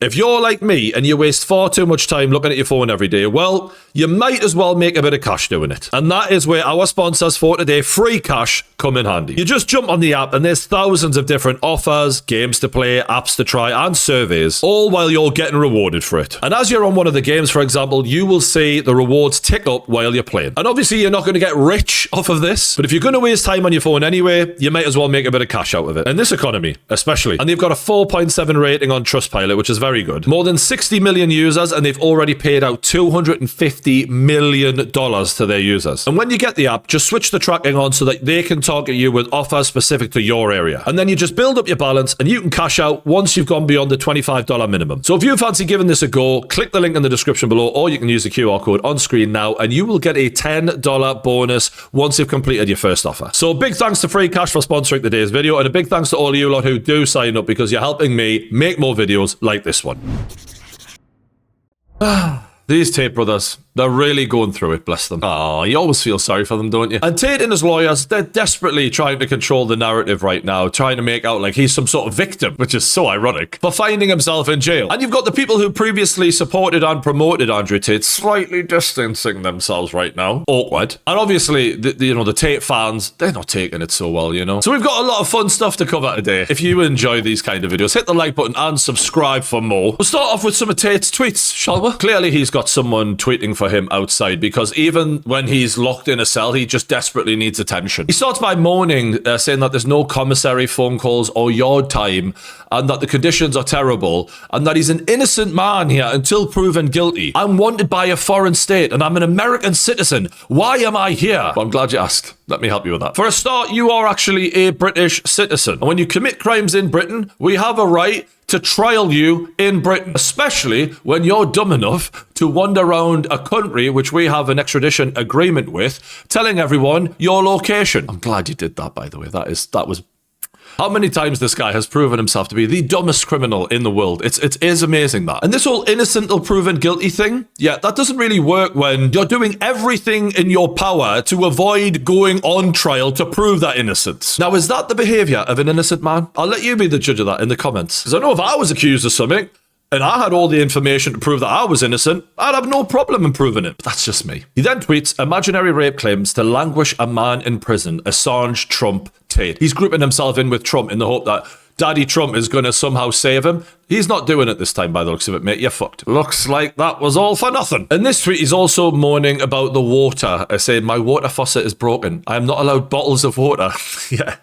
If you're like me and you waste far too much time looking at your phone every day, well, you might as well make a bit of cash doing it. And that is where our sponsors for today, Free Cash, come in handy. You just jump on the app and there's thousands of different offers, games to play, apps to try, and surveys, all while you're getting rewarded for it. And as you're on one of the games, for example, you will see the rewards tick up while you're playing. And obviously you're not going to get rich off of this, but if you're going to waste time on your phone anyway, you might as well make a bit of cash out of it. In this economy, especially. And they've got a 4.7 rating on Trustpilot, which is very good. More than 60 million users, and they've already paid out $250 million to their users. And when you get the app, just switch the tracking on so that they can target you with offers specific to your area. And then you just build up your balance and you can cash out once you've gone beyond the $25 minimum. So if you fancy giving this a go, click the link in the description below, or you can use the QR code on screen now, and you will get a $10 bonus once you've completed your first offer. So big thanks to Free Cash for sponsoring today's video, and a big thanks to all of you lot who do sign up, because you're helping me make more videos like this one. These Tate brothers, they're really going through it, bless them. Oh, you always feel sorry for them, don't you? And Tate and his lawyers, they're desperately trying to control the narrative right now, trying to make out like he's some sort of victim, which is so ironic, for finding himself in jail. And you've got the people who previously supported and promoted Andrew Tate slightly distancing themselves right now. Awkward. And obviously, the Tate fans, they're not taking it so well, you know? So we've got a lot of fun stuff to cover today. If you enjoy these kind of videos, hit the like button and subscribe for more. We'll start off with some of Tate's tweets, shall we? Clearly, he's got someone tweeting for him outside, because even when he's locked in a cell, he just desperately needs attention. He starts by moaning, saying that there's no commissary phone calls or yard time, and that the conditions are terrible, and that he's an innocent man here until proven guilty. I'm wanted by a foreign state, and I'm an American citizen. Why am I here? Well, I'm glad you asked. Let me help you with that. For a start, you are actually a British citizen. And when you commit crimes in Britain, we have a right to trial you in Britain, especially when you're dumb enough to wander around a country which we have an extradition agreement with, telling everyone your location. I'm glad you did that, by the way. That was... How many times this guy has proven himself to be the dumbest criminal in the world. It is amazing, that. And this whole innocent till proven guilty thing, yeah, that doesn't really work when you're doing everything in your power to avoid going on trial to prove that innocence. Now, is that the behavior of an innocent man? I'll let you be the judge of that in the comments. Because I know if I was accused of something, and I had all the information to prove that I was innocent, I'd have no problem in proving it. But that's just me. He then tweets, imaginary rape claims to languish a man in prison, Assange, Trump, Tate. He's grouping himself in with Trump in the hope that Daddy Trump is going to somehow save him. He's not doing it this time by the looks of it, mate. You're fucked. Looks like that was all for nothing. In this tweet, he's also moaning about the water, saying, my water faucet is broken. I am not allowed bottles of water. Yeah.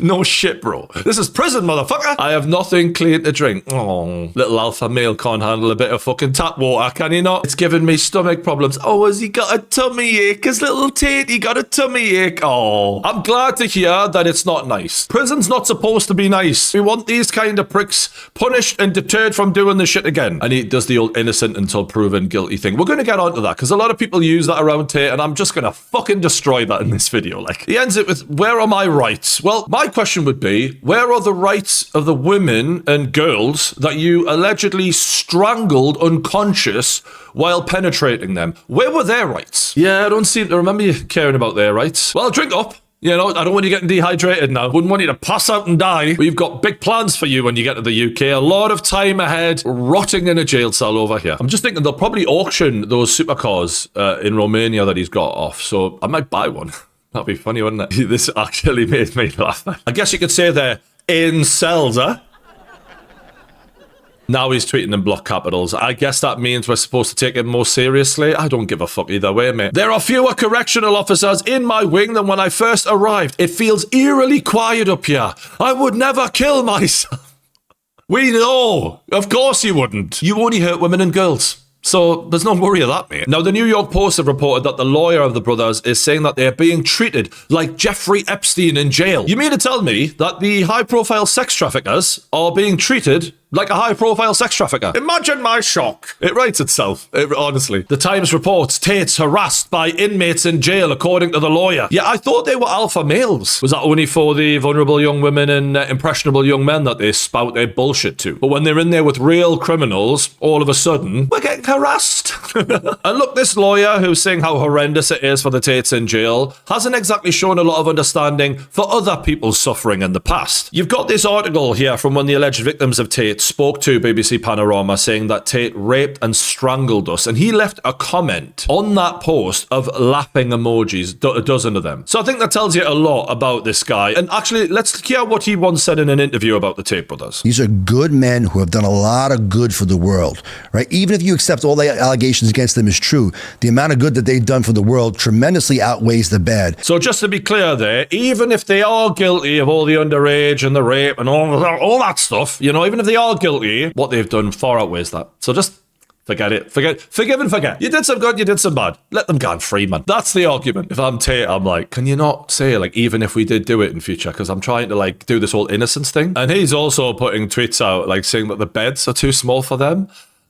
No shit, bro. This is prison, motherfucker. I have nothing clean to drink. Oh, little alpha male can't handle a bit of fucking tap water, can he not? It's giving me stomach problems. Oh, has he got a tummy ache? His little Tate, he got a tummy ache. Oh, I'm glad to hear that it's not nice. Prison's not supposed to be nice. We want these kind of pricks punished and deterred from doing this shit again. And he does the old innocent until proven guilty thing. We're going to get onto that, because a lot of people use that around Tate, and I'm just going to fucking destroy that in this video. Like, he ends it with, where are my rights? Well, my question would be, where are the rights of the women and girls that you allegedly strangled unconscious while penetrating them? Where were their rights? Yeah, I don't seem to remember you caring about their rights. Well, drink up. You know, I don't want you getting dehydrated now. Wouldn't want you to pass out and die. We've got big plans for you when you get to the UK. A lot of time ahead, rotting in a jail cell over here. I'm just thinking they'll probably auction those supercars in Romania that he's got off, so I might buy one. That'd be funny, wouldn't it? This actually made me laugh. I guess you could say they're in cells, huh? Now he's tweeting in block capitals. I guess that means we're supposed to take it more seriously. I don't give a fuck either way, mate. There are fewer correctional officers in my wing than when I first arrived. It feels eerily quiet up here. I would never kill myself. We know. Of course you wouldn't. You only hurt women and girls. So there's no worry of that, mate. Now, the New York Post have reported that the lawyer of the brothers is saying that they're being treated like Jeffrey Epstein in jail. You mean to tell me that the high-profile sex traffickers are being treated like a high-profile sex trafficker? Imagine my shock. It writes itself, honestly. The Times reports Tate's harassed by inmates in jail, according to the lawyer. Yeah, I thought they were alpha males. Was that only for the vulnerable young women and impressionable young men that they spout their bullshit to? But when they're in there with real criminals, all of a sudden, we're getting harassed. And look, this lawyer who's saying how horrendous it is for the Tates in jail hasn't exactly shown a lot of understanding for other people's suffering in the past. You've got this article here from one of the alleged victims of Tate spoke to BBC Panorama saying that Tate raped and strangled us, and he left a comment on that post of laughing emojis, a dozen of them. So I think that tells you a lot about this guy. And actually, let's hear what he once said in an interview about the Tate brothers. These are good men who have done a lot of good for the world, right? Even if you accept all the allegations against them is true, the amount of good that they've done for the world tremendously outweighs the bad. So just to be clear there, even if they are guilty of all the underage and the rape and all that stuff, you know, even if they are guilty, what they've done far outweighs that. So just forget it. Forgive and forget. You did some good, you did some bad. Let them go free, man. That's the argument. If I'm Tate, I'm like, can you not say, like, even if we did do it in future? Because I'm trying to, like, do this whole innocence thing. And he's also putting tweets out, like, saying that the beds are too small for them.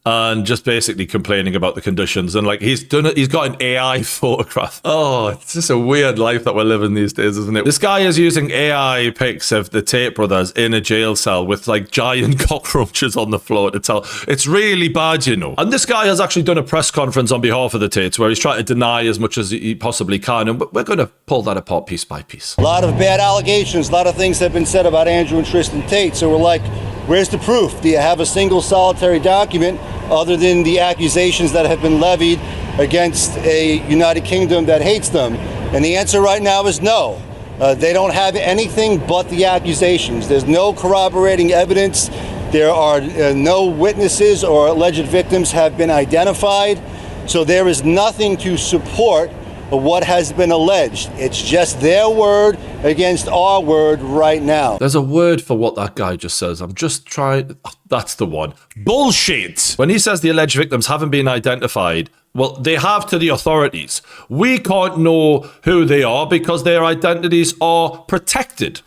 And just basically complaining about the conditions. And like he's got an AI photograph. Oh, it's just a weird life that we're living these days, isn't it? This guy is using AI pics of the Tate brothers in a jail cell with like giant cockroaches on the floor to tell. It's really bad, you know. And this guy has actually done a press conference on behalf of the Tates where he's trying to deny as much as he possibly can. And we're going to pull that apart piece by piece. A lot of bad allegations, a lot of things have been said about Andrew and Tristan Tate. So we're like, where's the proof? Do you have a single solitary document other than the accusations that have been levied against a United Kingdom that hates them? And the answer right now is no. They don't have anything but the accusations. There's no corroborating evidence. There are no witnesses or alleged victims have been identified. So there is nothing to support what has been alleged. It's just their word against our word right now. There's a word for what that guy just says. I'm just trying. That's the one. Bullshit. When he says the alleged victims haven't been identified, well, they have to the authorities. We can't know who they are because their identities are protected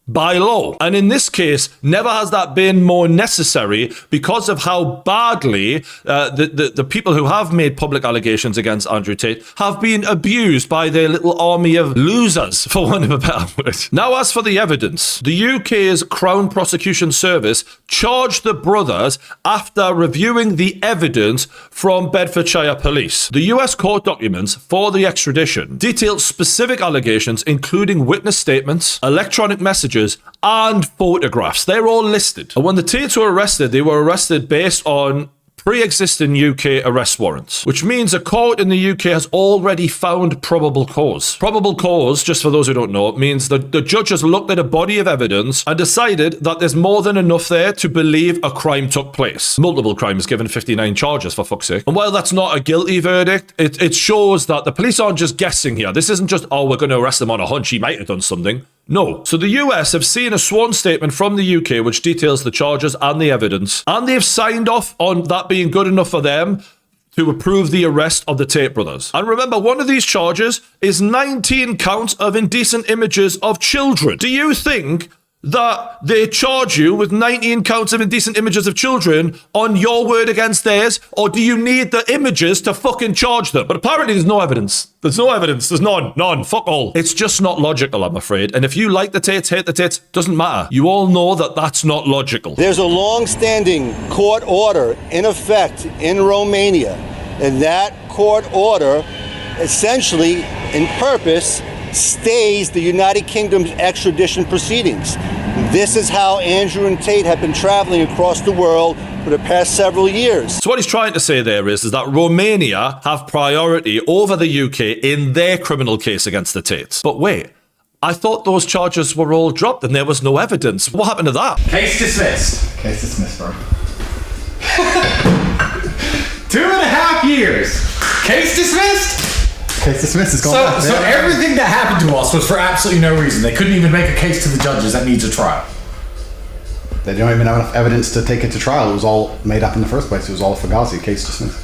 by law. And in this case, never has that been more necessary because of how badly the people who have made public allegations against Andrew Tate have been abused by their little army of losers, for want of a better word. Now, as for the evidence, the UK's Crown Prosecution Service charged the brothers after reviewing the evidence from Bedfordshire Police. The US court documents for the extradition detailed specific allegations, including witness statements, electronic messages, and photographs. They're all listed. And when the Tates were arrested, they were arrested based on pre-existing UK arrest warrants, which means a court in the UK has already found probable cause. Probable cause, just for those who don't know, means that the judge has looked at a body of evidence and decided that there's more than enough there to believe a crime took place. Multiple crimes, given 59 charges, for fuck's sake. And while that's not a guilty verdict, it shows that the police aren't just guessing here. This isn't just, oh, we're going to arrest him on a hunch, he might have done something. No. So the US have seen a sworn statement from the UK which details the charges and the evidence, and they've signed off on that being good enough for them to approve the arrest of the Tate brothers. And remember, one of these charges is 19 counts of indecent images of children. Do you think that they charge you with 19 counts of indecent images of children on your word against theirs, or do you need the images to fucking charge them? But apparently there's no evidence. There's no evidence. There's none. Fuck all. It's just not logical, I'm afraid. And if you like the Tates, hate the Tates, doesn't matter. You all know that that's not logical. There's a long-standing court order in effect in Romania, and that court order essentially, in purpose, stays the United Kingdom's extradition proceedings. This is how Andrew and Tate have been traveling across the world for the past several years. So what he's trying to say there is that Romania have priority over the UK in their criminal case against the Tates. But wait, I thought those charges were all dropped and there was no evidence. What happened to that? Case dismissed. Case dismissed, bro. 2.5 years. Case dismissed? Case dismissed. It's gone. So everything that happened to us was for absolutely no reason. They couldn't even make a case to the judges that needs a trial. They don't even have enough evidence to take it to trial. It was all made up in the first place. It was all a fugazi. Case dismissed.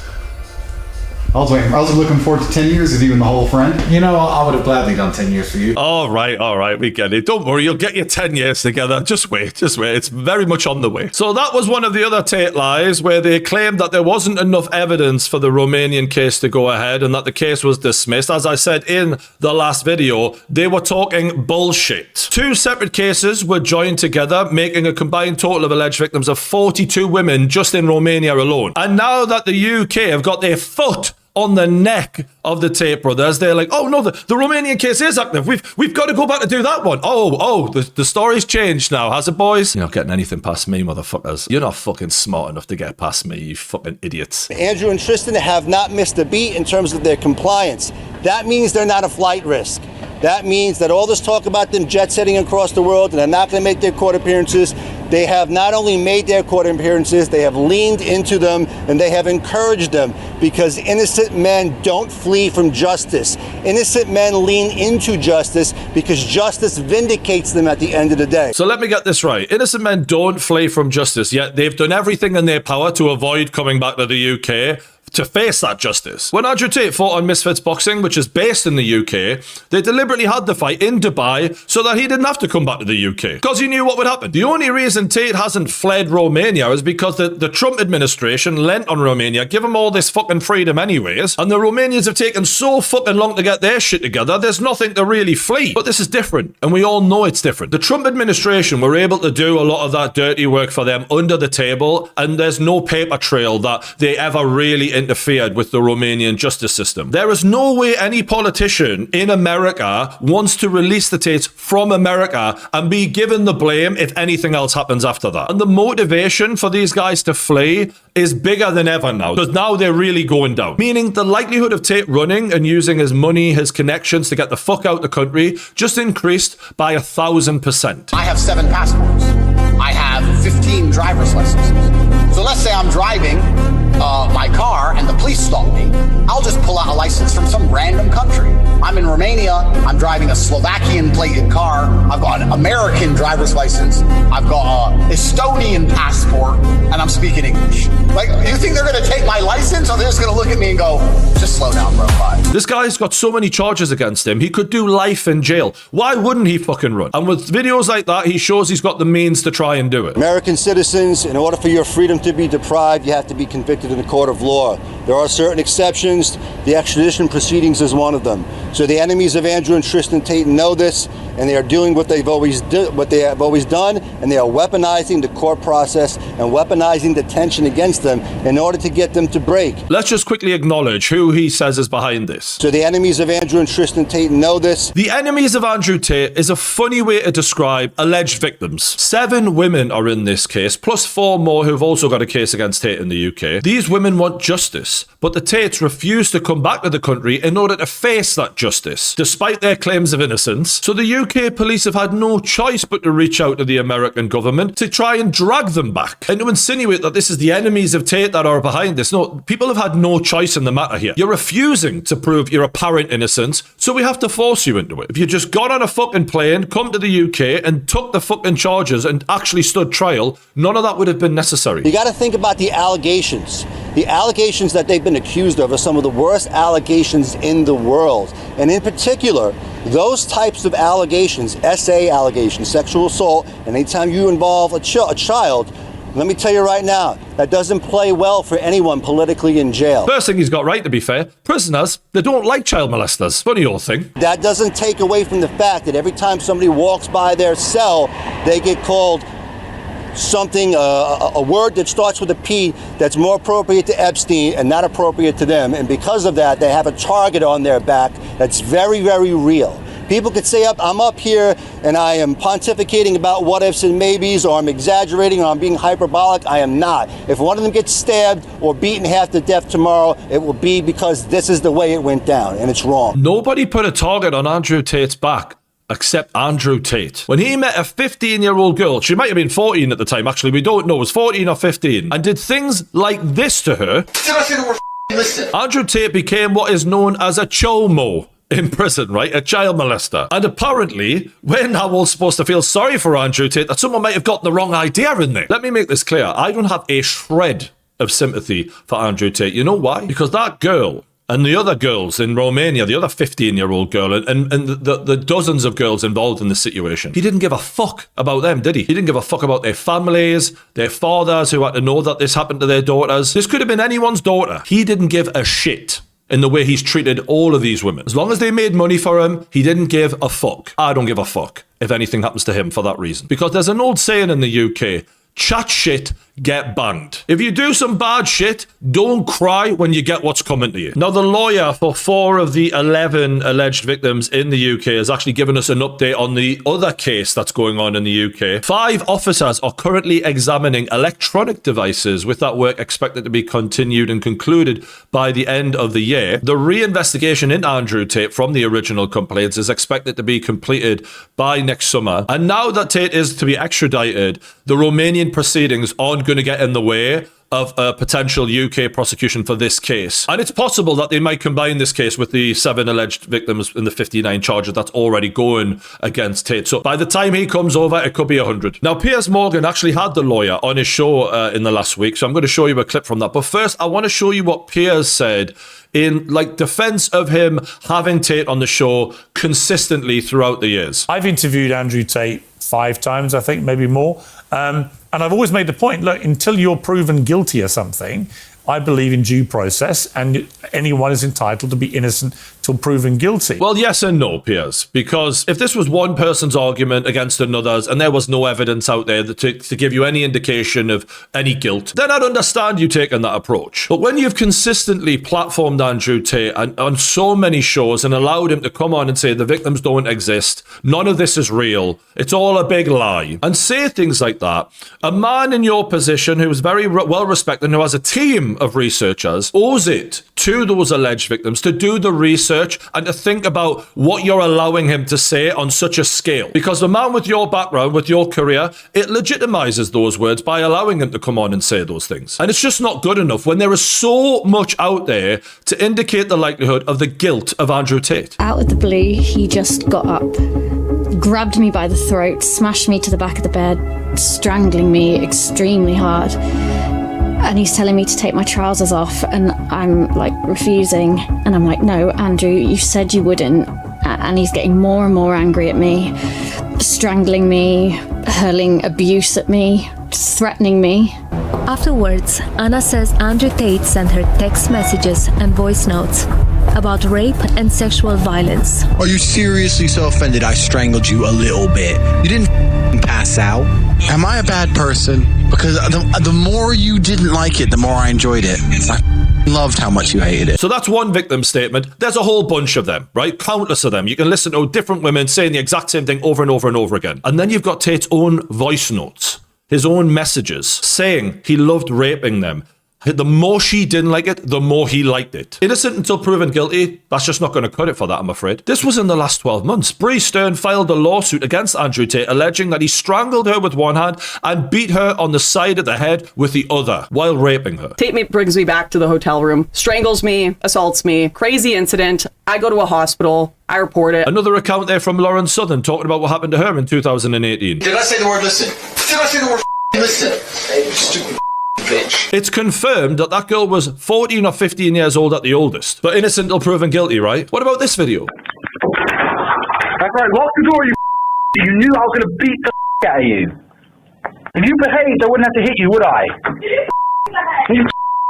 I was looking forward to 10 years of you and the whole friend. You know, I would have gladly done 10 years for you. All right, we get it. Don't worry, you'll get your 10 years together. Just wait. It's very much on the way. So that was one of the other Tate lies, where they claimed that there wasn't enough evidence for the Romanian case to go ahead and that the case was dismissed. As I said in the last video, they were talking bullshit. Two separate cases were joined together, making a combined total of alleged victims of 42 women just in Romania alone. And now that the UK have got their foot on the neck of the Tate brothers, they're like, oh no, the Romanian case is active. We've got to go back to do that one. The story's changed now, has it, boys? You're not getting anything past me, motherfuckers. You're not fucking smart enough to get past me, you fucking idiots. Andrew and Tristan have not missed a beat in terms of their compliance. That means they're not a flight risk. That means that all this talk about them jet setting across the world and they're not going to make their court appearances, they have not only made their court appearances, they have leaned into them and they have encouraged them, because innocent men don't flee from justice. Innocent men lean into justice because justice vindicates them at the end of the day. So let me get this right. Innocent men don't flee from justice, yet they've done everything in their power to avoid coming back to the UK to face that justice. When Andrew Tate fought on Misfits Boxing, which is based in the UK, they deliberately had the fight in Dubai so that he didn't have to come back to the UK, because he knew what would happen. The only reason Tate hasn't fled Romania is because the Trump administration lent on Romania, give him all this fucking freedom anyways, and the Romanians have taken so fucking long to get their shit together, there's nothing to really flee. But this is different, and we all know it's different. The Trump administration were able to do a lot of that dirty work for them under the table, and there's no paper trail that they ever really interfered with the Romanian justice system. There is no way any politician in America wants to release the Tates from America and be given the blame if anything else happens after that. And the motivation for these guys to flee is bigger than ever now, because now they're really going down. Meaning the likelihood of Tate running and using his money, his connections to get the fuck out the country just increased by 1,000%. I have 7 passports. I have 15 driver's licenses. So let's say I'm driving my car and the police stop me. I'll just pull out a license from some random country. I'm in Romania. I'm driving a Slovakian plated car. I've got an American driver's license. I've got an Estonian passport, and I'm speaking English. Like, you think they're going to take my license, or they're just going to look at me and go, just slow down, bro, bye. This guy's got so many charges against him, he could do life in jail. Why wouldn't he fucking run? And with videos like that, he shows he's got the means to try and do it. American citizens, in order for your freedom to be deprived, you have to be convicted in a court of law. There are certain exceptions. The extradition proceedings is one of them. So the enemies of Andrew and Tristan Tate know this, and they are doing what they have always done, and they are weaponizing the court process and weaponizing the tension against them in order to get them to break. Let's just quickly acknowledge who he says is behind this. So the enemies of Andrew and Tristan Tate know this. The enemies of Andrew Tate is a funny way to describe alleged victims. 7 women are in this case, plus 4 more who've also got a case against Tate in the UK. These women want justice, but the Tates refuse to come back to the country in order to face that justice, despite their claims of innocence. So the UK police have had no choice but to reach out to the American government to try and drag them back, and to insinuate that this is the enemies of Tate that are behind this. No, people have had no choice in the matter here. You're refusing to prove your apparent innocence, so we have to force you into it. If you just got on a fucking plane, come to the UK and took the fucking charges and actually stood trial, none of that would have been necessary. You got to think about the allegations. The allegations that they've been accused of are some of the worst allegations in the world. And in particular, those types of allegations, SA allegations, sexual assault, and anytime you involve a child, let me tell you right now, that doesn't play well for anyone politically in jail. First thing he's got right, to be fair, prisoners, they don't like child molesters. Funny old thing. That doesn't take away from the fact that every time somebody walks by their cell, they get called something, a word that starts with a P that's more appropriate to Epstein and not appropriate to them. And because of that, they have a target on their back that's very, very real. People could say, I'm up here and I am pontificating about what ifs and maybes, or I'm exaggerating, or I'm being hyperbolic. I am not. If one of them gets stabbed or beaten half to death tomorrow, it will be because this is the way it went down, and it's wrong. Nobody put a target on Andrew Tate's back except Andrew Tate. When he met a 15-year-old girl, she might have been 14 at the time, actually, we don't know, it was 14 or 15, and did things like this to her, Andrew Tate became what is known as a chomo in prison, right? A child molester. And apparently, we're now all supposed to feel sorry for Andrew Tate, that someone might have got the wrong idea in there. Let me make this clear. I don't have a shred of sympathy for Andrew Tate. You know why? Because that girl and the other girls in Romania, the other 15-year-old girl, and the dozens of girls involved in the situation. He didn't give a fuck about them, did he? He didn't give a fuck about their families, their fathers who had to know that this happened to their daughters. This could have been anyone's daughter. He didn't give a shit in the way he's treated all of these women. As long as they made money for him, he didn't give a fuck. I don't give a fuck if anything happens to him for that reason. Because there's an old saying in the UK, chat shit, get banged. If you do some bad shit, don't cry when you get what's coming to you. Now, the lawyer for 4 of the 11 alleged victims in the UK has actually given us an update on the other case that's going on in the UK. 5 officers are currently examining electronic devices, with that work expected to be continued and concluded by the end of the year. The reinvestigation into Andrew Tate from the original complaints is expected to be completed by next summer. And now that Tate is to be extradited, the Romanian proceedings aren't going to get in the way of a potential UK prosecution for this case. And it's possible that they might combine this case with the 7 alleged victims in the 59 charges that's already going against Tate. So by the time he comes over, it could be 100. Now, Piers Morgan actually had the lawyer on his show in the last week, so I'm going to show you a clip from that. But first, I want to show you what Piers said in defense of him having Tate on the show consistently throughout the years. I've interviewed Andrew Tate 5 times, I think, maybe more. And I've always made the point, look, until you're proven guilty of something, I believe in due process, and anyone is entitled to be innocent till proven guilty. Well, yes and no, Piers, because if this was one person's argument against another's and there was no evidence out there to give you any indication of any guilt, then I'd understand you taking that approach. But when you've consistently platformed Andrew Tate on so many shows and allowed him to come on and say the victims don't exist, none of this is real, it's all a big lie, and say things like that, a man in your position who is very well respected and who has a team of researchers owes it to those alleged victims to do the research and to think about what you're allowing him to say on such a scale. Because the man with your background, with your career, it legitimizes those words by allowing him to come on and say those things. And it's just not good enough when there is so much out there to indicate the likelihood of the guilt of Andrew Tate. Out of the blue, he just got up, grabbed me by the throat, smashed me to the back of the bed, strangling me extremely hard. And he's telling me to take my trousers off, and I'm refusing. And I'm like, no, Andrew, you said you wouldn't. And he's getting more and more angry at me, strangling me, hurling abuse at me, threatening me. Afterwards, Anna says Andrew Tate sent her text messages and voice notes about rape and sexual violence. Are you seriously so offended I strangled you a little bit? You didn't pass out. Am I a bad person? Because the more you didn't like it, the more I enjoyed it. I loved how much you hated it. So that's one victim statement. There's a whole bunch of them, right? Countless of them. You can listen to different women saying the exact same thing over and over and over again. And then you've got Tate's own voice notes, his own messages saying he loved raping them. The more she didn't like it, the more he liked it. Innocent until proven guilty, that's just not going to cut it for that, I'm afraid. This was in the last 12 months. Bree Stern filed a lawsuit against Andrew Tate, alleging that he strangled her with one hand and beat her on the side of the head with the other while raping her. Tate brings me back to the hotel room, strangles me, assaults me. Crazy incident. I go to a hospital. I report it. Another account there from Lauren Southern talking about what happened to her in 2018. Did I say the word listen? Did I say the word listen? Hey, you stupid bitch. It's confirmed that that girl was 14 or 15 years old at the oldest, but innocent till proven guilty, right? What about this video? That's right, lock the door, you knew I was going to beat the out of you. If you behaved, I wouldn't have to hit you, would I? You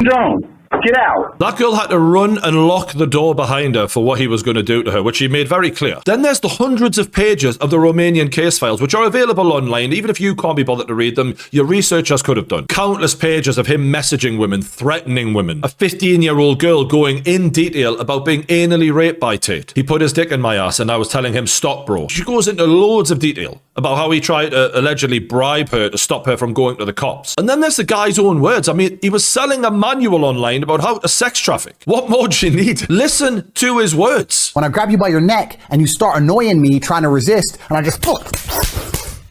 don't. Get out. That girl had to run and lock the door behind her for what he was going to do to her, which he made very clear. Then there's the hundreds of pages of the Romanian case files, which are available online. Even if you can't be bothered to read them, your researchers could have done. Countless pages of him messaging women, threatening women. A 15-year-old girl going in detail about being anally raped by Tate. He put his dick in my ass and I was telling him, stop, bro. She goes into loads of detail about how he tried to allegedly bribe her to stop her from going to the cops. And then there's the guy's own words. I mean, he was selling a manual online about how to sex traffic. What more do you need? Listen to his words. When I grab you by your neck and you start annoying me, trying to resist, and I just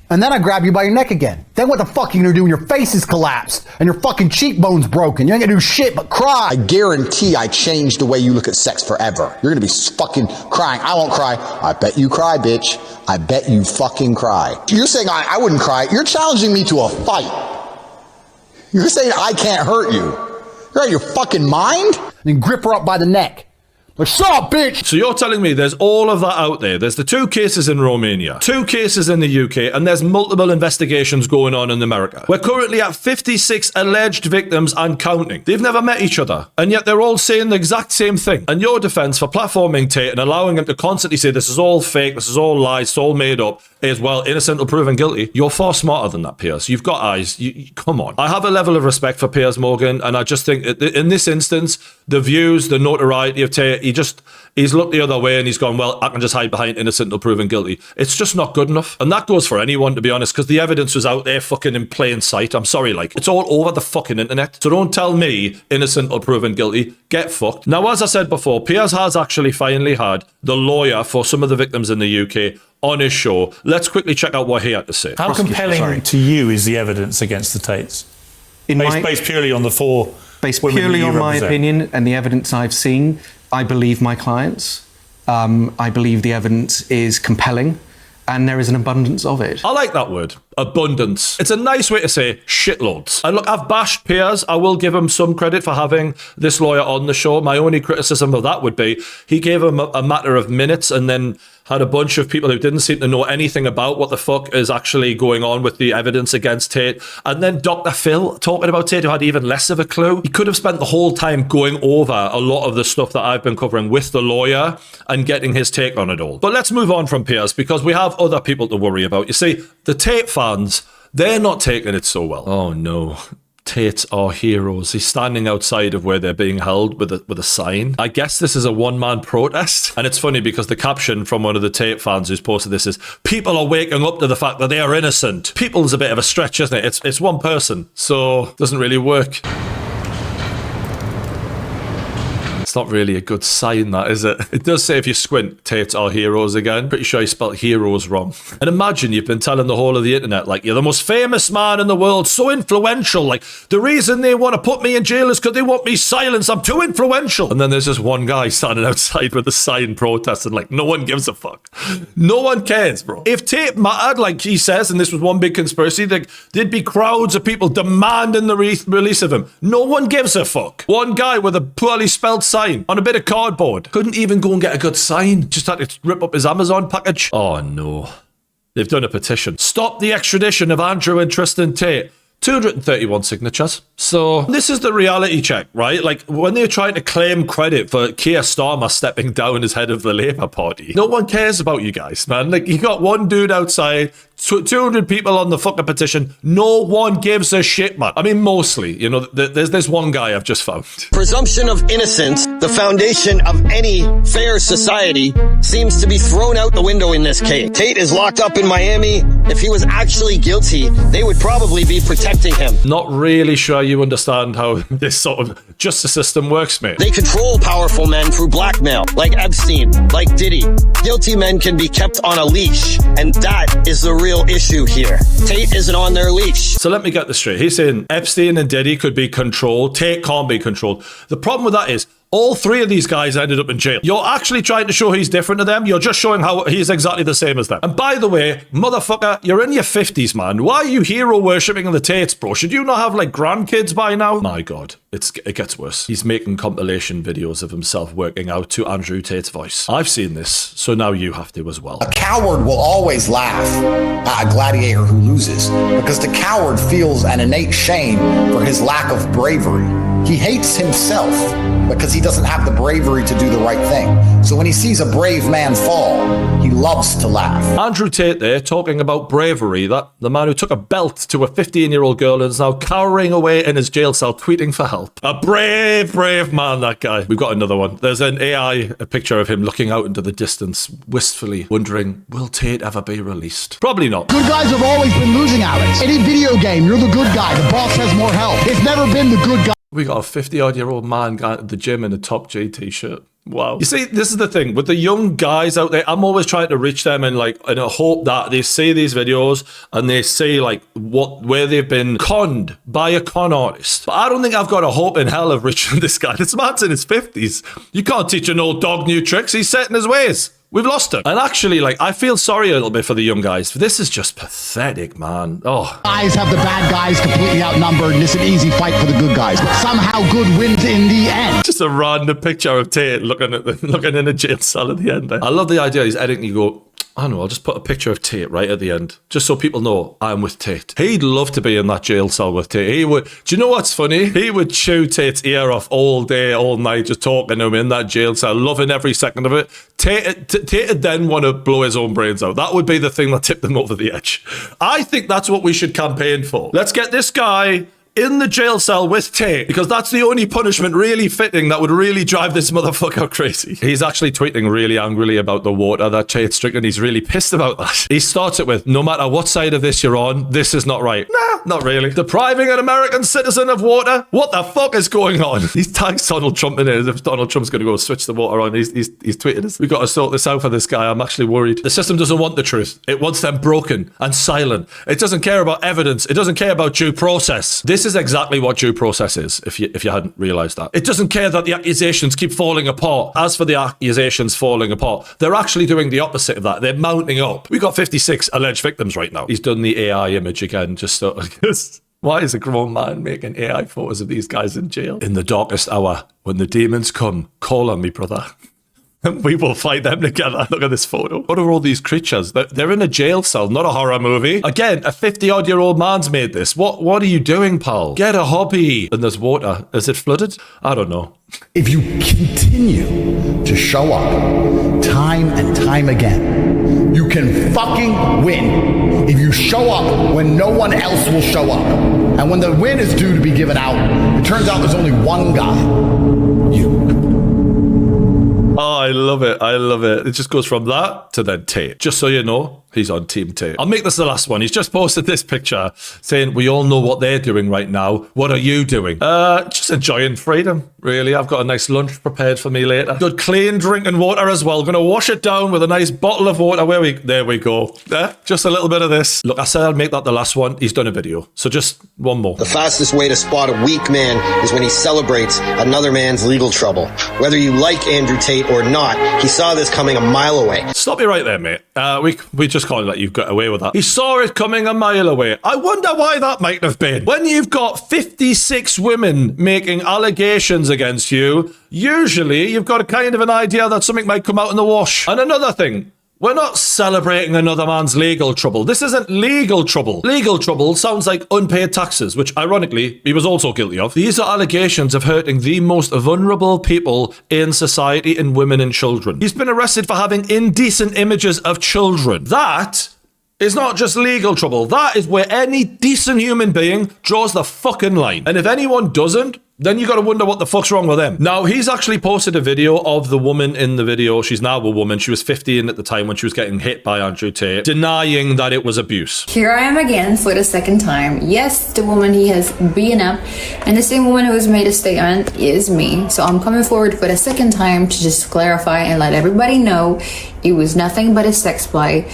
and then I grab you by your neck again. Then what the fuck are you gonna do when your face is collapsed and your fucking cheekbone's broken? You ain't gonna do shit but cry. I guarantee I changed the way you look at sex forever. You're gonna be fucking crying. I won't cry. I bet you cry, bitch. I bet you fucking cry. You're saying I wouldn't cry. You're challenging me to a fight. You're saying I can't hurt you. You're out of your fucking mind? And then grip her up by the neck. Like, shut up, bitch! So you're telling me there's all of that out there. There's the 2 cases in Romania, 2 cases in the UK, and there's multiple investigations going on in America. We're currently at 56 alleged victims and counting. They've never met each other, and yet they're all saying the exact same thing. And your defense for platforming Tate and allowing him to constantly say this is all fake, this is all lies, it's all made up, is, well, innocent until proven guilty. You're far smarter than that, Piers. You've got eyes. Come on. I have a level of respect for Piers Morgan, and I just think in this instance, the views, the notoriety of Tate, he's looked the other way and he's gone, well, I can just hide behind innocent until proven guilty. It's just not good enough. And that goes for anyone, to be honest, because the evidence was out there fucking in plain sight. I'm sorry, like, it's all over the fucking internet. So don't tell me innocent or proven guilty. Get fucked. Now, as I said before, Piers has actually finally had the lawyer for some of the victims in the UK on his show. Let's quickly check out what he had to say. How compelling to you is the evidence against the Tates? Based purely on the 4 Based women purely that you on my represent. opinion and the evidence I've seen, I believe my clients. I believe the evidence is compelling, and there is an abundance of it. I like that word, abundance. It's a nice way to say shitloads. And look, I've bashed Piers. I will give him some credit for having this lawyer on the show. My only criticism of that would be he gave him a matter of minutes and then had a bunch of people who didn't seem to know anything about what the fuck is actually going on with the evidence against Tate. And then Dr. Phil talking about Tate, who had even less of a clue. He could have spent the whole time going over a lot of the stuff that I've been covering with the lawyer and getting his take on it all. But let's move on from Piers, because we have other people to worry about. You see, the Tate fans, they're not taking it so well. Oh no. Tates are heroes. He's standing outside of where they're being held with a sign. I guess this is a one-man protest. And it's funny because the caption from one of the Tate fans who's posted this is, people are waking up to the fact that they are innocent. People's a bit of a stretch, isn't it? It's one person, so it doesn't really work. It's not really a good sign, that, is it? It does say if you squint, Tates are heroes again. Pretty sure he spelled heroes wrong. And imagine you've been telling the whole of the internet, like, you're the most famous man in the world, so influential. Like, the reason they want to put me in jail is because they want me silenced. I'm too influential. And then there's just one guy standing outside with a sign protesting, like, no one gives a fuck. No one cares, bro. If Tate mattered, like he says, and this was one big conspiracy, like, there'd be crowds of people demanding the release of him. No one gives a fuck. One guy with a poorly spelled sign on a bit of cardboard. Couldn't even go and get a good sign. Just had to rip up his Amazon package. Oh no. They've done a petition. Stop the extradition of Andrew and Tristan Tate. 231 signatures. So this is the reality check, right? Like, when they're trying to claim credit for Keir Starmer stepping down as head of the Labour Party, no one cares about you guys, man. Like, you got one dude outside, 200 people on the fucking petition. No one gives a shit, man. I mean, mostly, you know, there's this one guy I've just found. Presumption of innocence, the foundation of any fair society, seems to be thrown out the window in this case. Tate is locked up in Miami. If he was actually guilty, they would probably be protecting him. Not really sure you understand how this sort of justice system works, mate. They control powerful men through blackmail, like Epstein, like Diddy. Guilty men can be kept on a leash, and that is the real issue here. Tate isn't on their leash. So let me get this straight. He's saying Epstein and Diddy could be controlled. Tate can't be controlled. The problem with that is all 3 of these guys ended up in jail. You're actually trying to show he's different to them. You're just showing how he's exactly the same as them. And by the way, motherfucker, you're in your 50s, man. Why are you hero worshipping the Tates, bro? Should you not have, like, grandkids by now? My God, it gets worse. He's making compilation videos of himself working out to Andrew Tate's voice. I've seen this, so now you have to as well. A coward will always laugh at a gladiator who loses because the coward feels an innate shame for his lack of bravery. He hates himself because he doesn't have the bravery to do the right thing. So when he sees a brave man fall, he loves to laugh. Andrew Tate there talking about bravery, that the man who took a belt to a 15-year-old girl and is now cowering away in his jail cell tweeting for help. A brave man, that guy. We've got another one. There's an a picture of him looking out into the distance, wistfully wondering, will Tate ever be released? Probably not. Good guys have always been losing, Alex. Any video game, you're the good guy. The boss has more help. It's never been the good guy. We got a 50-odd-year-old man going to the gym in a Top G t-shirt. Wow. You see, this is the thing. With the young guys out there, I'm always trying to reach them and I hope that they see these videos and they see like where they've been conned by a con artist. But I don't think I've got a hope in hell of reaching this guy. This man's in his 50s. You can't teach an old dog new tricks. He's set in his ways. We've lost him. And actually, like, I feel sorry a little bit for the young guys. This is just pathetic, man. Oh. Guys have the bad guys completely outnumbered, and it's an easy fight for the good guys. But somehow good wins in the end. Just a random picture of Tate looking in a jail cell at the end there. I love the idea. He's editing, you go, I don't know, I'll just put a picture of Tate right at the end, just so people know I'm with Tate. He'd love to be in that jail cell with Tate. He would. Do you know what's funny? He would chew Tate's ear off all day, all night, just talking to him in that jail cell, loving every second of it. Tate would then want to blow his own brains out. That would be the thing that tipped him over the edge. I think that's what we should campaign for. Let's get this guy in the jail cell with Tate, because that's the only punishment really fitting that would really drive this motherfucker crazy. He's actually tweeting really angrily about the water that Tate's drinking. He's really pissed about that. He starts it with, no matter what side of this you're on, this is not right. Nah, not really. Depriving an American citizen of water? What the fuck is going on? He's tagged Donald Trump in it as if Donald Trump's going to go switch the water on. He's tweeted us. We've got to sort this out for this guy. I'm actually worried. The system doesn't want the truth. It wants them broken and silent. It doesn't care about evidence. It doesn't care about due process. This is exactly what due process is, if you hadn't realised that. It doesn't care that the accusations keep falling apart. As for the accusations falling apart, they're actually doing the opposite of that. They're mounting up. We've got 56 alleged victims right now. He's done the AI image again, just sort of... Why is a grown man making AI photos of these guys in jail? In the darkest hour, when the demons come, call on me, brother. And we will fight them together. Look at this photo. What are all these creatures? They're in a jail cell, not a horror movie. Again, a 50-odd-year-old man's made this. What are you doing, pal? Get a hobby. And there's water. Is it flooded? I don't know. If you continue to show up time and time again, you can fucking win. If you show up when no one else will show up, and when the win is due to be given out, it turns out there's only one guy. You. Oh, I love it. I love it. It just goes from that to then Tate. Just so you know, he's on Team Tate. I'll make this the last one. He's just posted this picture saying, we all know what they're doing right now. What are you doing? Just enjoying freedom, really. I've got a nice lunch prepared for me later. Good clean drinking water as well. Going to wash it down with a nice bottle of water. There we go. Just a little bit of this. Look, I said I'd make that the last one. He's done a video. So just one more. The fastest way to spot a weak man is when he celebrates another man's legal trouble. Whether you like Andrew Tate or not, he saw this coming a mile away. Stop you right there, mate. We just can't let you get away with that. He saw it coming a mile away. I wonder why that might have been. When you've got 56 women making allegations against you, usually you've got a kind of an idea that something might come out in the wash. And another thing, we're not celebrating another man's legal trouble. This isn't legal trouble. Legal trouble sounds like unpaid taxes, which ironically, he was also guilty of. These are allegations of hurting the most vulnerable people in society, in women and children. He's been arrested for having indecent images of children. That is not just legal trouble. That is where any decent human being draws the fucking line. And if anyone doesn't, then you got to wonder what the fuck's wrong with them. Now, he's actually posted a video of the woman in the video. She's now a woman. She was 15 at the time when she was getting hit by Andrew Tate, denying that it was abuse. Here I am again for the second time. Yes, the woman he has beaten up, and the same woman who has made a statement is me. So I'm coming forward for the second time to just clarify and let everybody know it was nothing but a sex play.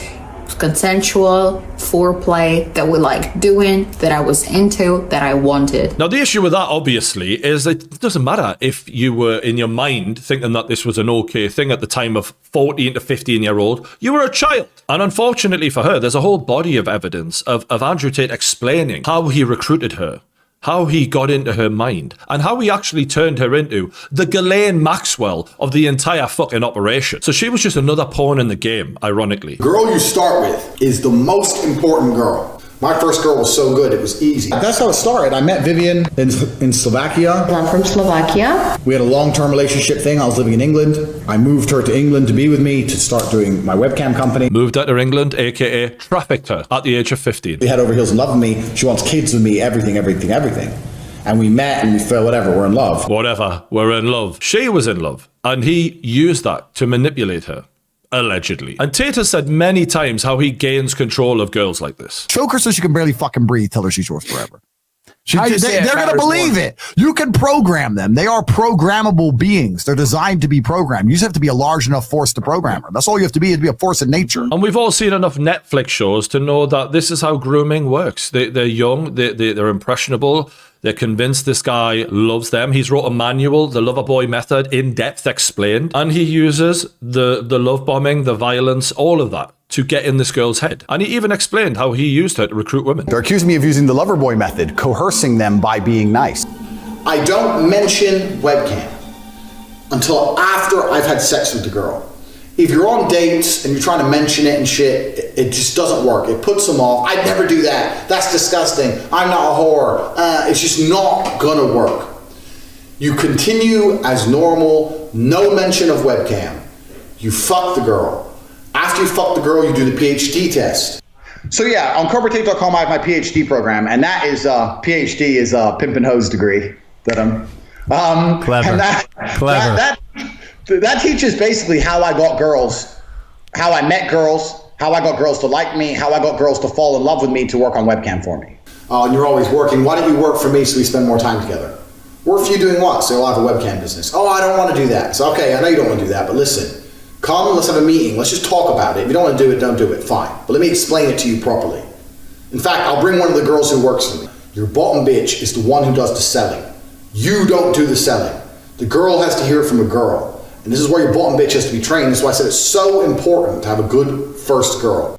Consensual foreplay that we like doing, that I was into, that I wanted. Now, the issue with that, obviously, is that it doesn't matter if you were in your mind thinking that this was an okay thing at the time of 14 to 15-year-old. You were a child. And unfortunately for her, there's a whole body of evidence of Andrew Tate explaining how he recruited her, how he got into her mind, and how he actually turned her into the Ghislaine Maxwell of the entire fucking operation. So she was just another pawn in the game, ironically. The girl you start with is the most important girl. My first girl was so good, it was easy. That's how it started. I met Vivian in Slovakia. I'm from Slovakia. We had a long-term relationship thing. I was living in England. I moved her to England to be with me to start doing my webcam company. Moved her to England, aka trafficked her at the age of 15. We head over heels in love with me. She wants kids with me, everything. And we met and we felt whatever, we're in love. Whatever, we're in love. She was in love, and he used that to manipulate her. Allegedly. And Tate has said many times how he gains control of girls like this. Choke her so she can barely fucking breathe, tell her she's yours forever. They're going to believe it. You can program them. They are programmable beings. They're designed to be programmed. You just have to be a large enough force to program them. That's all you have to be a force in nature. And we've all seen enough Netflix shows to know that this is how grooming works. They're young, they're impressionable, They're convinced this guy loves them. He's wrote a manual, the lover boy method, in depth explained. And he uses the love bombing, the violence, all of that to get in this girl's head. And he even explained how he used her to recruit women. They're accusing me of using the lover boy method, coercing them by being nice. I don't mention webcam until after I've had sex with the girl. If you're on dates and you're trying to mention it and shit, it just doesn't work. It puts them off. I'd never do that. That's disgusting. I'm not a whore. It's just not gonna work. You continue as normal, no mention of webcam. You fuck the girl. After you fuck the girl, you do the PhD test. So yeah, on CobraTate.com I have my PhD program, and that is PhD is a pimp and hose degree that I'm Clever. And that teaches basically how I got girls, how I met girls, how I got girls to like me, how I got girls to fall in love with me to work on webcam for me. And you're always working. Why don't you work for me so we spend more time together? Work for you doing what? So I'll have a webcam business. Oh, I don't want to do that. So okay, I know you don't want to do that, but listen, come, let's have a meeting. Let's just talk about it. If you don't want to do it, don't do it. Fine. But let me explain it to you properly. In fact, I'll bring one of the girls who works for me. Your bottom bitch is the one who does the selling. You don't do the selling. The girl has to hear it from a girl. And this is where your bottom bitch has to be trained. That's why I said it's so important to have a good first girl.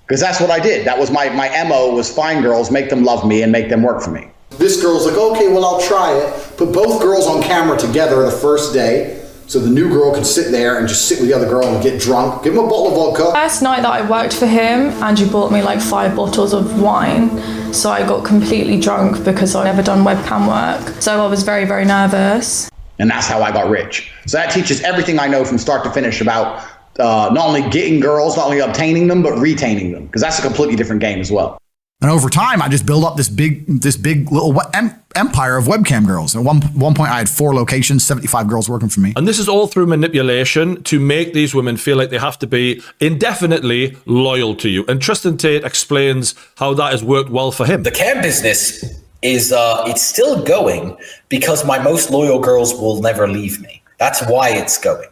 Because that's what I did. That was my MO, was find girls, make them love me, and make them work for me. This girl's like, okay, well, I'll try it. Put both girls on camera together the first day, so the new girl can sit there and just sit with the other girl and get drunk. Give him a bottle of vodka. First night that I worked for him, Andrew bought me like 5 bottles of wine. So I got completely drunk because I'd never done webcam work. So I was very, very nervous. And that's how I got rich. So that teaches everything I know from start to finish about not only getting girls, not only obtaining them, but retaining them. Because that's a completely different game as well. And over time, I just built up this big little empire of webcam girls. At one point, I had 4 locations, 75 girls working for me. And this is all through manipulation to make these women feel like they have to be indefinitely loyal to you. And Tristan Tate explains how that has worked well for him. The cam business is it's still going because my most loyal girls will never leave me. That's why it's going.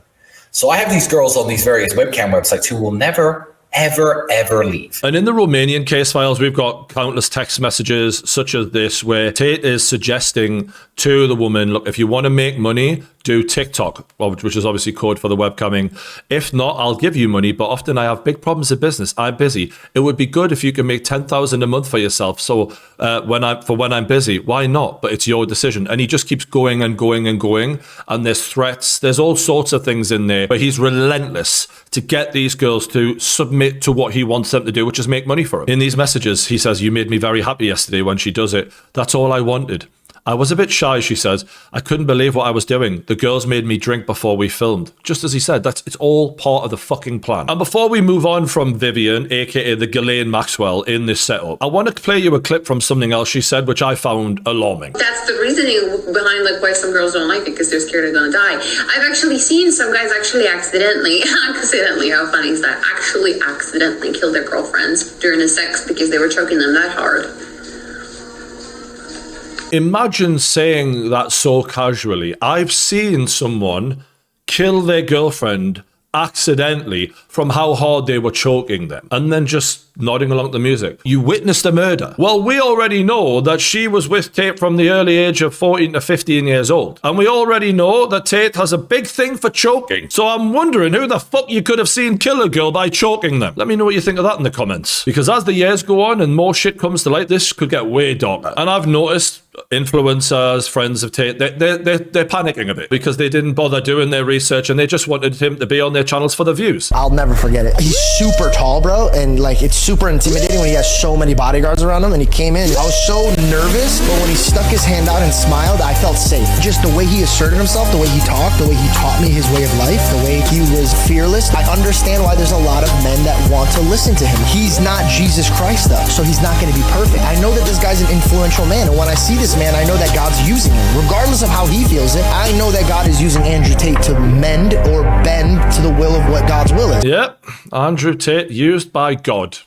So I have these girls on these various webcam websites who will never, ever leave. And in the Romanian case files, we've got countless text messages such as this, where Tate is suggesting to the woman, look, if you want to make money, do TikTok, which is obviously code for the webcamming. If not, I'll give you money, but often I have big problems in business. I'm busy. It would be good if you can make 10,000 a month for yourself. So when I'm busy, why not? But it's your decision. And he just keeps going and going and going. And there's threats. There's all sorts of things in there. But he's relentless to get these girls to submit to what he wants them to do, which is make money for him. In these messages, he says, you made me very happy yesterday when she does it. That's all I wanted. I was a bit shy, she says. I couldn't believe what I was doing. The girls made me drink before we filmed. Just as he said, it's all part of the fucking plan. And before we move on from Vivian, aka the Ghislaine Maxwell, in this setup, I want to play you a clip from something else she said, which I found alarming. That's the reasoning behind like why some girls don't like it, because they're scared they're gonna die. I've actually seen some guys accidentally, how funny is that? Accidentally kill their girlfriends during a sex because they were choking them that hard. Imagine saying that so casually. I've seen someone kill their girlfriend accidentally from how hard they were choking them, and then just nodding along to the music. You witnessed a murder. Well, we already know that she was with Tate from the early age of 14 to 15 years old. And we already know that Tate has a big thing for choking. So I'm wondering who the fuck you could have seen kill a girl by choking them. Let me know what you think of that in the comments. Because as the years go on and more shit comes to light, this could get way darker. And I've noticed influencers, friends of Tate, they're panicking a bit because they didn't bother doing their research and they just wanted him to be on their channels for the views. I'll never forget it. He's super tall, bro, and like it's super intimidating when he has so many bodyguards around him. And he came in, I was so nervous, but when he stuck his hand out and smiled, I felt safe. Just the way he asserted himself, the way he talked, the way he taught me his way of life, the way he was fearless. I understand why there's a lot of men that want to listen to him. He's not Jesus Christ though, so he's not going to be perfect. I know that this guy's an influential man, and when I see this man, I know that God's using him. Regardless of how he feels it, I know that God is using Andrew Tate to mend or bend to the will of what God's will is. Yep, Andrew Tate used by God.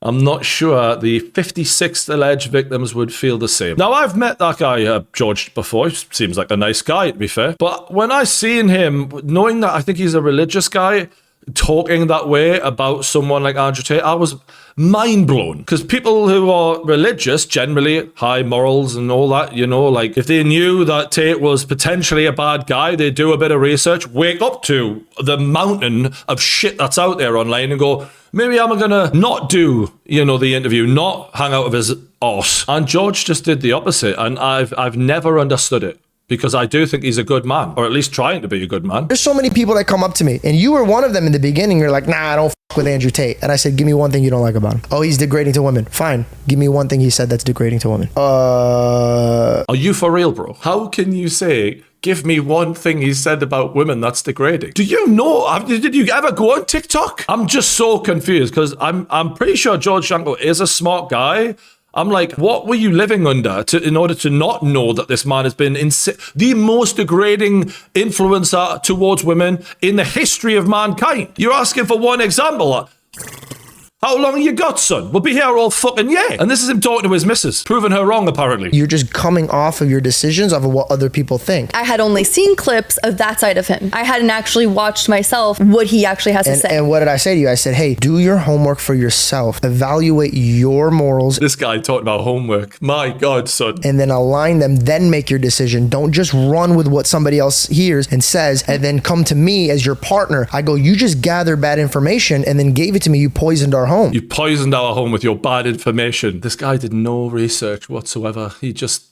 I'm not sure the 56 alleged victims would feel the same. Now, I've met that guy, George, before. He seems like a nice guy, to be fair. But when I seen him, knowing that I think he's a religious guy, talking that way about someone like Andrew Tate, I was mind blown. Because people who are religious, generally high morals and all that, you know, like if they knew that Tate was potentially a bad guy, they do a bit of research, wake up to the mountain of shit that's out there online and go, maybe I'm gonna not do, you know, the interview, not hang out of his arse. And George just did the opposite, and I've never understood it. Because I do think he's a good man, or at least trying to be a good man. There's so many people that come up to me, and you were one of them in the beginning. You're like, nah, I don't f with Andrew Tate. And I said, give me one thing you don't like about him. Oh, he's degrading to women. Fine. Give me one thing he said that's degrading to women. Are you for real, bro? How can you say, give me one thing he said about women that's degrading? Do you know, did you ever go on TikTok? I'm just so confused, because I'm pretty sure George Shanko is a smart guy. I'm like, what were you living under in order to not know that this man has been the most degrading influencer towards women in the history of mankind? You're asking for one example. How long you got, son? We'll be here all fucking yeah. And this is him talking to his missus, proving her wrong, apparently. You're just coming off of your decisions of what other people think. I had only seen clips of that side of him. I hadn't actually watched myself what he actually has to say. And what did I say to you? I said, hey, do your homework for yourself. Evaluate your morals. This guy talking about homework. My God, son. And then align them, then make your decision. Don't just run with what somebody else hears and says, and then come to me as your partner. I go, you just gathered bad information and then gave it to me. You poisoned our home. You poisoned our home with your bad information. This guy did no research whatsoever. He just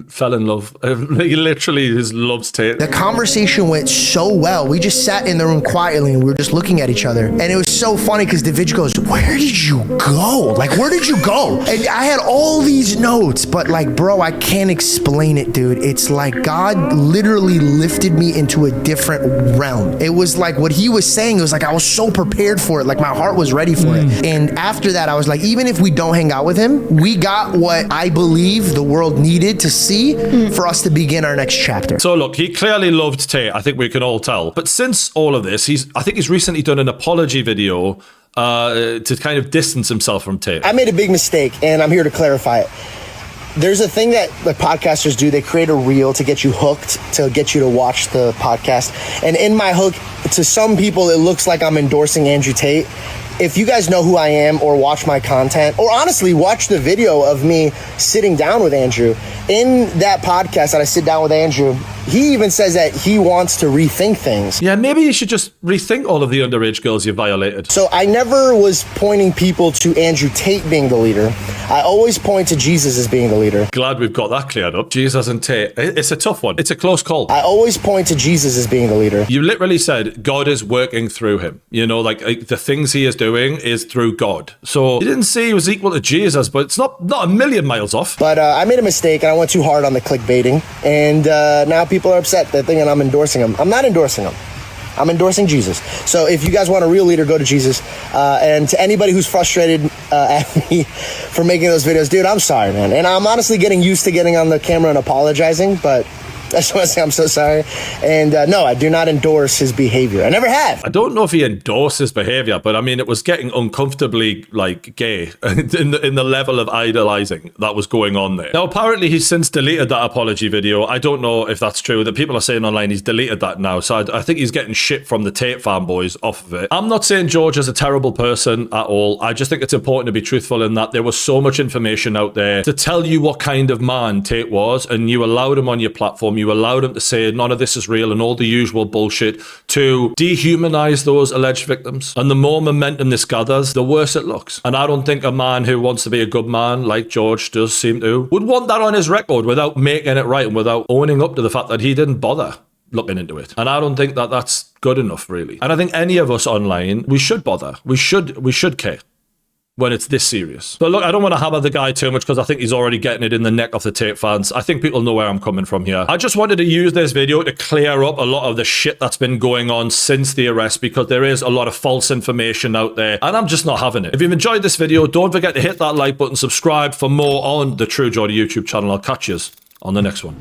fell in love. He literally loves Tate. The conversation went so well. We just sat in the room quietly and we were just looking at each other. And it was so funny because David goes, where did you go? Like, where did you go? And I had all these notes, but like, bro, I can't explain it, dude. It's like God literally lifted me into a different realm. It was like what he was saying. It was like I was so prepared for it. Like my heart was ready for it. And after that, I was like, even if we don't hang out with him, we got what I believe the world needed to see for us to begin our next chapter. So look, he clearly loved Tate. I think we can all tell. But since all of this, I think he's recently done an apology video to kind of distance himself from Tate. I made a big mistake, and I'm here to clarify it. There's a thing that the podcasters do. They create a reel to get you hooked, to get you to watch the podcast. And in my hook, to some people, it looks like I'm endorsing Andrew Tate. If you guys know who I am or watch my content, or honestly watch the video of me sitting down with Andrew, in that podcast that I sit down with Andrew, he even says that he wants to rethink things. Yeah, maybe you should just rethink all of the underage girls you violated. So I never was pointing people to Andrew Tate being the leader. I always point to Jesus as being the leader. Glad we've got that cleared up. Jesus and Tate. It's a tough one. It's a close call. I always point to Jesus as being the leader. You literally said God is working through him. You know, like the things he is doing is through God. So you didn't say he was equal to Jesus, but it's not a million miles off. But I made a mistake and I went too hard on the clickbaiting. And now people are upset. They're thinking I'm endorsing him. I'm not endorsing him. I'm endorsing Jesus. So if you guys want a real leader, go to Jesus. And to anybody who's frustrated at me for making those videos, dude, I'm sorry, man. And I'm honestly getting used to getting on the camera and apologizing, but I just want to say I'm so sorry. And no, I do not endorse his behavior. I never have. I don't know if he endorsed his behavior, but I mean, it was getting uncomfortably like gay in the level of idolizing that was going on there. Now, apparently he's since deleted that apology video. I don't know if that's true. The people are saying online he's deleted that now. So I think he's getting shit from the Tate fanboys off of it. I'm not saying George is a terrible person at all. I just think it's important to be truthful in that there was so much information out there to tell you what kind of man Tate was, and you allowed him on your platform. You allowed him to say none of this is real and all the usual bullshit to dehumanize those alleged victims. And the more momentum this gathers, the worse it looks. And I don't think a man who wants to be a good man, like George does seem to, would want that on his record without making it right and without owning up to the fact that he didn't bother looking into it. And I don't think that that's good enough, really. And I think any of us online, we should bother. We should care when it's this serious. But look, I don't want to hammer the guy too much because I think he's already getting it in the neck of the Tate fans. I think people know where I'm coming from here. I just wanted to use this video to clear up a lot of the shit that's been going on since the arrest, because there is a lot of false information out there and I'm just not having it. If you've enjoyed this video, don't forget to hit that like button, subscribe for more on the True Geordie YouTube channel. I'll catch you on the next one.